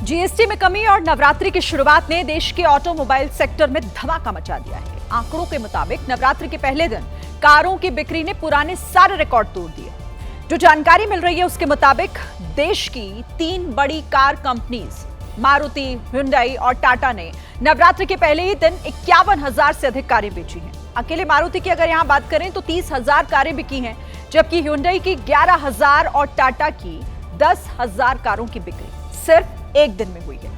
GST में कमी और नवरात्रि की शुरुआत ने देश के ऑटोमोबाइल सेक्टर में धमाका मचा दिया है। आंकड़ों के मुताबिक नवरात्रि के पहले दिन कारों की बिक्री ने पुराने सारे रिकॉर्ड तोड़ दिए। जो जानकारी मिल रही है उसके मुताबिक देश की 3 बड़ी कार कंपनीज मारुति, हुंडई और टाटा ने नवरात्रि के पहले ही दिन 51,000 से अधिक कारें बेची हैं। अकेले मारुति की अगर यहां बात करें तो 30,000 कारें बिकी हैं, जबकि हुंडई की 11,000 और टाटा की 10,000 कारों की बिक्री सिर्फ एक दिन में हुई है।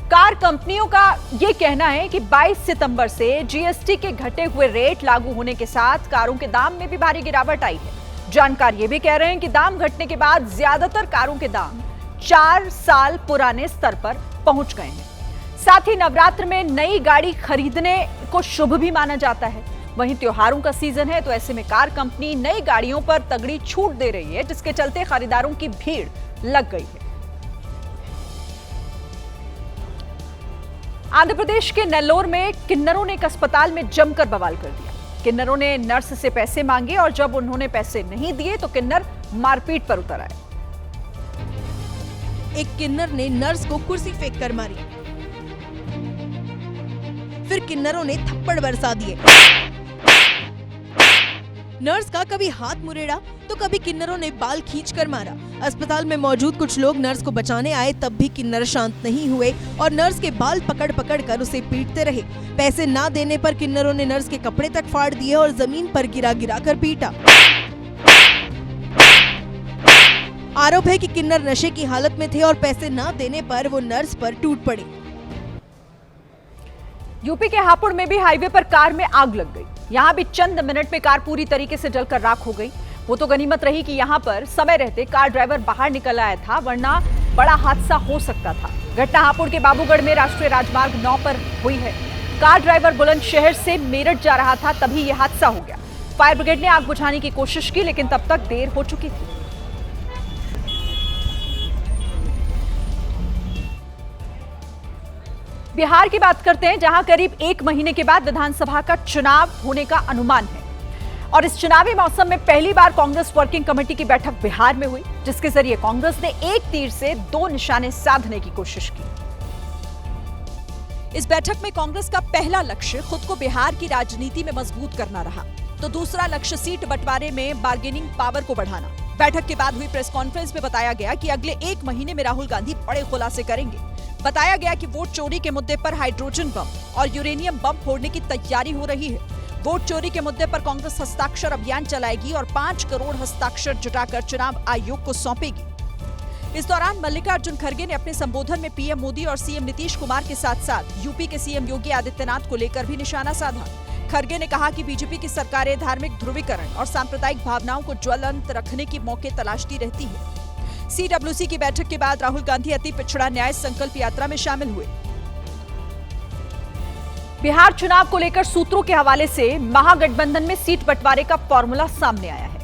कार कंपनियों का यह कहना है कि 22 सितंबर से जीएसटी के घटे हुए रेट लागू होने के साथ कारों के दाम में भी भारी गिरावट आई है। जानकार ये भी कह रहे हैं कि दाम घटने के बाद ज्यादातर कारों के दाम 4 साल पुराने स्तर पर पहुंच गए हैं। साथ ही नवरात्र में नई गाड़ी खरीदने को शुभ भी माना जाता है। वहीं त्योहारों का सीजन है, तो ऐसे में कार कंपनी नई गाड़ियों पर तगड़ी छूट दे रही है, जिसके चलते खरीदारों की भीड़ लग गई है। आंध्र प्रदेश के नेल्लोर में किन्नरों ने एक अस्पताल में जमकर बवाल कर दिया। किन्नरों ने नर्स से पैसे मांगे और जब उन्होंने पैसे नहीं दिए तो किन्नर मारपीट पर उतर आए। एक किन्नर ने नर्स को कुर्सी फेंक कर मारी, फिर किन्नरों ने थप्पड़ बरसा दिए। नर्स का कभी हाथ मुरेड़ा तो कभी किन्नरों ने बाल खींचकर मारा। अस्पताल में मौजूद कुछ लोग नर्स को बचाने आए, तब भी किन्नर शांत नहीं हुए और नर्स के बाल पकड़ पकड़ कर उसे पीटते रहे। पैसे ना देने पर किन्नरों ने नर्स के कपड़े तक फाड़ दिए और जमीन पर गिरा गिरा कर पीटा। आरोप है कि किन्नर नशे की हालत में थे और पैसे ना देने पर वो नर्स पर टूट पड़े। यूपी के हापुड़ में भी हाईवे पर कार में आग लग गई। यहां भी चंद मिनट में कार पूरी तरीके से जलकर राख हो गई। वो तो गनीमत रही कि यहां पर समय रहते कार ड्राइवर बाहर निकल आया था, वरना बड़ा हादसा हो सकता था। घटना हापुड़ के बाबूगढ़ में राष्ट्रीय राजमार्ग 9 पर हुई है। कार ड्राइवर बुलंदशहर से मेरठ जा रहा था, तभी यह हादसा हो गया। फायर ब्रिगेड ने आग बुझाने की कोशिश की, लेकिन तब तक देर हो चुकी थी। बिहार की बात करते हैं, जहां करीब 1 महीने के बाद विधानसभा का चुनाव होने का अनुमान है और इस चुनावी मौसम में पहली बार कांग्रेस वर्किंग कमेटी की बैठक बिहार में हुई, जिसके जरिए कांग्रेस ने एक तीर से 2 निशाने साधने की कोशिश की। इस बैठक में कांग्रेस का पहला लक्ष्य खुद को बिहार की राजनीति में मजबूत करना रहा, तो दूसरा लक्ष्य सीट बंटवारे में बार्गेनिंग पावर को बढ़ाना। बैठक के बाद हुई प्रेस कॉन्फ्रेंस में बताया गया कि अगले 1 महीने में राहुल गांधी बड़े खुलासे करेंगे। बताया गया कि वोट चोरी के मुद्दे पर हाइड्रोजन बम और यूरेनियम बम फोड़ने की तैयारी हो रही है। वोट चोरी के मुद्दे पर कांग्रेस हस्ताक्षर अभियान चलाएगी और 5 करोड़ हस्ताक्षर जुटाकर चुनाव आयोग को सौंपेगी। इस दौरान मल्लिकार्जुन खड़गे ने अपने संबोधन में पीएम मोदी और सीएम नीतीश कुमार के साथ साथ यूपी के सीएम योगी आदित्यनाथ को लेकर भी निशाना साधा। खड़गे ने कहा कि बीजेपी की सरकारें धार्मिक ध्रुवीकरण और सांप्रदायिक भावनाओं को ज्वलंत रखने की मौके तलाशती रहती है। सीडब्ल्यूसी की बैठक के बाद राहुल गांधी अति पिछड़ा न्याय संकल्प यात्रा में शामिल हुए। बिहार चुनाव को लेकर सूत्रों के हवाले से महागठबंधन में सीट बंटवारे का फॉर्मूला सामने आया है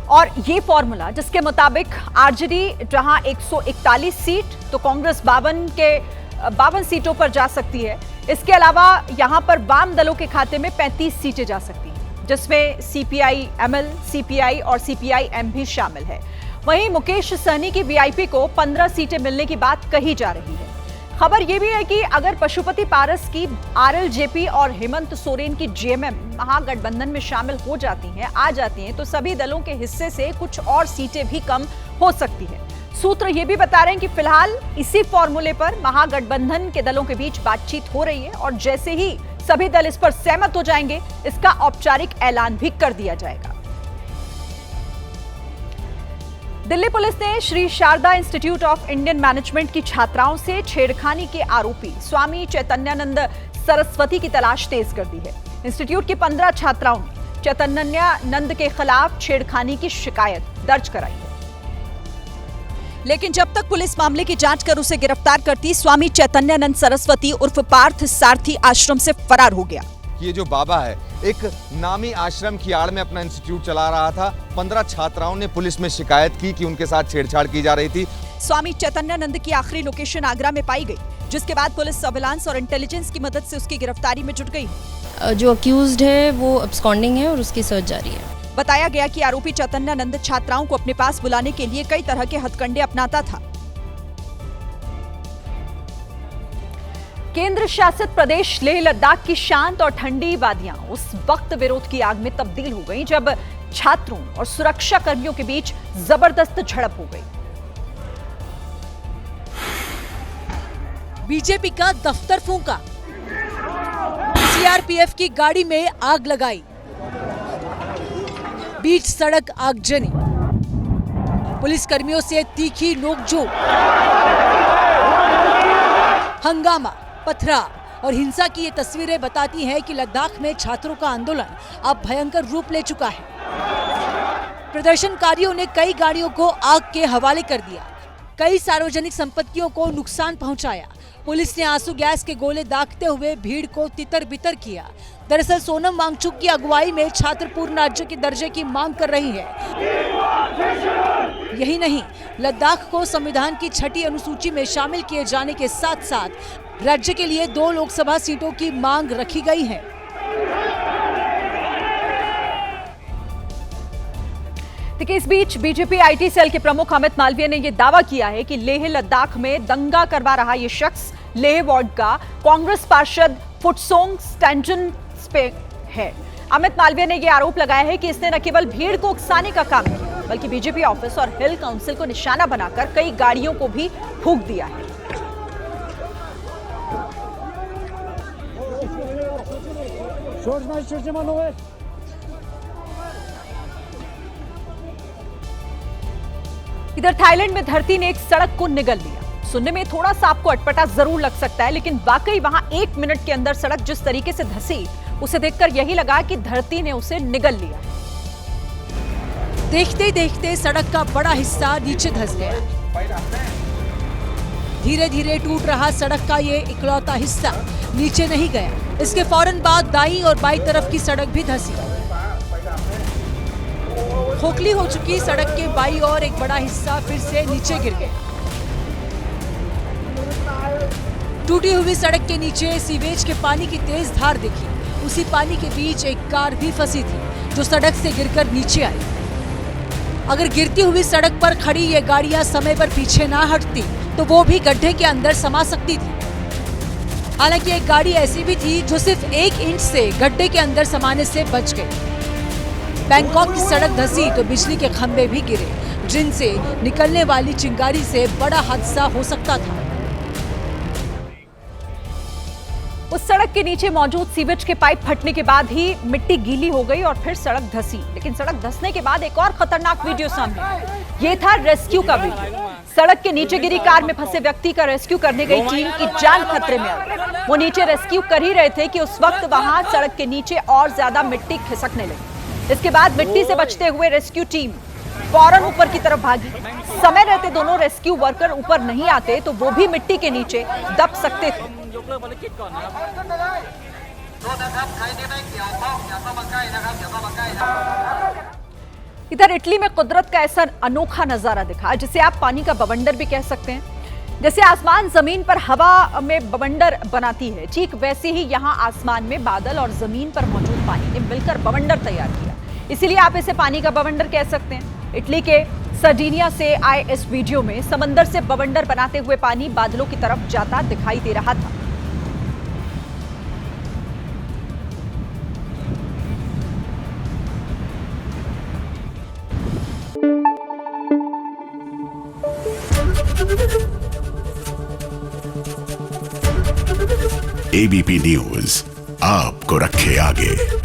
और ये फॉर्मूला जिसके मुताबिक आरजेडी जहां 141 सीट तो कांग्रेस 52 सीटों पर जा सकती है। इसके अलावा यहां पर वाम दलों के खाते में 35 सीटें जा सकती हैं, जिसमें सीपीआई एमएल, सीपीआई और सीपीआई एम भी शामिल है। वहीं मुकेश सहनी की वीआईपी को 15 सीटें मिलने की बात कही जा रही है। खबर यह भी है कि अगर पशुपति पारस की आरएलजेपी और हेमंत सोरेन की जेएमएम महागठबंधन में शामिल हो जाती हैं, आ जाती हैं, तो सभी दलों के हिस्से से कुछ और सीटें भी कम हो सकती है। सूत्र ये भी बता रहे हैं कि फिलहाल इसी फॉर्मूले पर महागठबंधन के दलों के बीच बातचीत हो रही है और जैसे ही सभी दल इस पर सहमत हो जाएंगे, इसका औपचारिक ऐलान भी कर दिया जाएगा। दिल्ली पुलिस ने Shri Sharda Institute of Indian Management की छात्राओं से छेड़खानी के आरोपी स्वामी चैतन्यानंद सरस्वती की तलाश तेज कर दी है। इंस्टीट्यूट की 15 छात्राओं ने चैतन्यानंद के खिलाफ छेड़खानी की शिकायत दर्ज कराई है, लेकिन जब तक पुलिस मामले की जांच कर उसे गिरफ्तार करती, स्वामी चैतन्यानंद सरस्वती उर्फ पार्थ सारथी आश्रम से फरार हो गया। ये जो बाबा है एक नामी आश्रम की आड़ में अपना इंस्टीट्यूट चला रहा था। 15 छात्राओं ने पुलिस में शिकायत की कि उनके साथ छेड़छाड़ की जा रही थी। स्वामी चैतन्यानंद की आखिरी लोकेशन आगरा में पाई गई, जिसके बाद पुलिस सर्विलांस और इंटेलिजेंस की मदद से उसकी गिरफ्तारी में जुट गई। जो अक्यूज्ड है वो अब्सकॉन्डिंग है और उसकी सर्च जारी है। बताया गया कि आरोपी चैतन्यानंद छात्राओं को अपने पास बुलाने के लिए कई तरह के हथकंडे अपनाता था। केंद्र शासित प्रदेश लेह लद्दाख की शांत और ठंडी वादियां उस वक्त विरोध की आग में तब्दील हो गईं जब छात्रों और सुरक्षा कर्मियों के बीच जबरदस्त झड़प हो गई। बीजेपी का दफ्तर फूंका, सीआरपीएफ की गाड़ी में आग लगाई, बीच सड़क आगजनी, पुलिस कर्मियों से तीखी नोकझोंक, हंगामा, पथराव और हिंसा की ये तस्वीरें बताती हैं कि लद्दाख में छात्रों का आंदोलन अब भयंकर रूप ले चुका है। प्रदर्शनकारियों ने कई गाड़ियों को आग के हवाले कर दिया, कई सार्वजनिक संपत्तियों को नुकसान पहुंचाया। पुलिस ने आंसू गैस के गोले दागते हुए भीड़ को तितर बितर किया। दरअसल सोनम वांगचुक की अगुवाई में छात्र पूर्ण राज्य के दर्जे की मांग कर रही है। यही नहीं, लद्दाख को संविधान की 6ठी अनुसूची में शामिल किए जाने के साथ साथ राज्य के लिए 2 लोकसभा सीटों की मांग रखी गई है। देखिए, इस बीच बीजेपी आईटी सेल के प्रमुख अमित मालवीय ने यह दावा किया है कि लेह लद्दाख में दंगा करवा रहा यह शख्स लेह वार्ड का कांग्रेस पार्षद फुटसोंग स्टैंजन पे है। अमित मालवीय ने यह आरोप लगाया है कि इसने न केवल भीड़ को उकसाने का काम किया बल्कि बीजेपी ऑफिस और हिल काउंसिल को निशाना बनाकर कई गाड़ियों को भी फूंक दिया है। इधर थाईलैंड में धरती ने एक सड़क को निगल लिया। सुनने में थोड़ा सा आपको अटपटा जरूर लग सकता है, लेकिन वाकई वहां 1 मिनट के अंदर सड़क जिस तरीके से धंसी, उसे देखकर यही लगा कि धरती ने उसे निगल लिया। देखते देखते सड़क का बड़ा हिस्सा नीचे धंस गया। धीरे धीरे टूट रहा सड़क का ये इकलौता हिस्सा नीचे नहीं गया। इसके फौरन बाद दाईं और बाईं तरफ की सड़क भी धंसी। खोखली हो चुकी सड़क के बाईं ओर एक बड़ा हिस्सा फिर से नीचे गिर गया। टूटी हुई सड़क के नीचे सीवेज के पानी की तेज धार दिखी। उसी पानी के बीच एक कार भी फंसी थी जो सड़क से गिरकर नीचे आई। अगर गिरती हुई सड़क पर खड़ी ये गाड़ियां समय पर पीछे ना हटती तो वो भी गड्ढे के अंदर समा सकती थी। हालांकि एक गाड़ी ऐसी भी थी जो सिर्फ 1 इंच से गड्ढे के अंदर समाने से बच गई। बैंकॉक की सड़क धंसी तो बिजली के खंभे भी गिरे, जिनसे निकलने वाली चिंगारी से बड़ा हादसा हो सकता था। उस सड़क के नीचे मौजूद सीवेज के पाइप फटने के बाद ही मिट्टी गीली हो गई और फिर सड़क धंसी। लेकिन सड़क धंसने के बाद एक और खतरनाक वीडियो सामने आया। ये था रेस्क्यू का वीडियो। सड़क के नीचे गिरी कार में फंसे व्यक्ति का रेस्क्यू करने गई टीम की जान खतरे में आ गई। वो नीचे रेस्क्यू कर ही रहे थे कि उस वक्त वहां सड़क के नीचे और ज्यादा मिट्टी खिसकने लगी। इसके बाद मिट्टी से बचते हुए रेस्क्यू टीम फौरन ऊपर की तरफ भागी। समय रहते दोनों रेस्क्यू वर्कर ऊपर नहीं आते तो वो भी मिट्टी के नीचे दब सकते थे। इधर इटली में कुदरत का ऐसा अनोखा नजारा दिखा जिसे आप पानी का बवंडर भी कह सकते हैं। जैसे आसमान जमीन पर हवा में बवंडर बनाती है, ठीक वैसे ही यहाँ आसमान में बादल और जमीन पर मौजूद पानी ने मिलकर बवंडर तैयार किया। इसीलिए आप इसे पानी का बवंडर कह सकते हैं। इटली के सर्डिनिया से आए इस वीडियो में समंदर से बवंडर बनाते हुए पानी बादलों की तरफ जाता दिखाई दे रहा था। एबीपी न्यूज आपको रखे आगे।